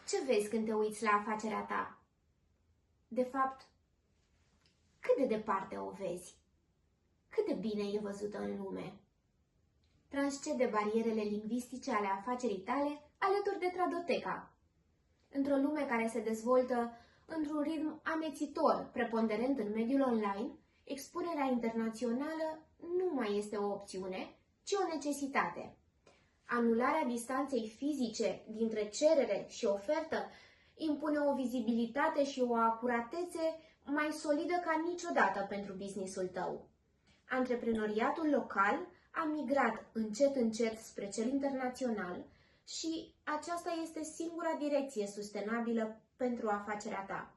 Ce vezi când te uiți la afacerea ta? De fapt, cât de departe o vezi? Cât de bine e văzută în lume? Transcede barierele lingvistice ale afacerii tale alături de Tradoteca. Într-o lume care se dezvoltă într-un ritm amețitor, preponderent în mediul online, expunerea internațională nu mai este o opțiune, ci o necesitate. Anularea distanței fizice dintre cerere și ofertă impune o vizibilitate și o acuratețe mai solidă ca niciodată pentru business-ul tău. Antreprenoriatul local a migrat încet spre cel internațional și aceasta este singura direcție sustenabilă pentru afacerea ta.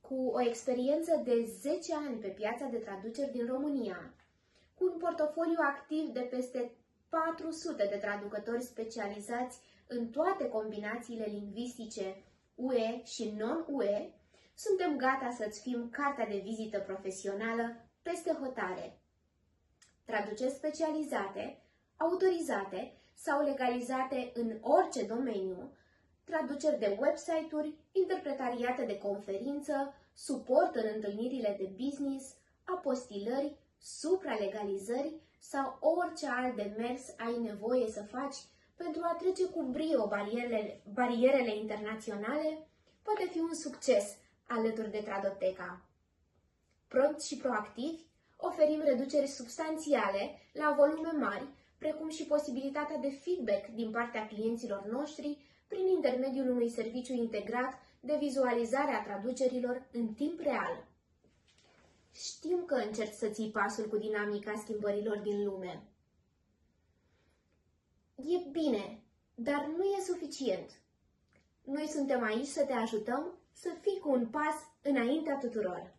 Cu o experiență de 10 ani pe piața de traduceri din România, cu un portofoliu activ de peste 400 de traducători specializați în toate combinațiile lingvistice UE și non-UE, suntem gata să-ți fim cartea de vizită profesională peste hotare. Traduceri specializate, autorizate sau legalizate în orice domeniu, traduceri de website-uri, interpretariate de conferință, suport în întâlnirile de business, apostilări, supralegalizări sau orice alt demers ai nevoie să faci pentru a trece cu brio barierele internaționale, poate fi un succes alături de Tradoteca. Prompți și proactivi, oferim reduceri substanțiale la volume mari, precum și posibilitatea de feedback din partea clienților noștri prin intermediul unui serviciu integrat de vizualizare a traducerilor în timp real. Știm că încerci să ții pasul cu dinamica schimbărilor din lume. E bine, dar nu e suficient. Noi suntem aici să te ajutăm să fii cu un pas înaintea tuturor.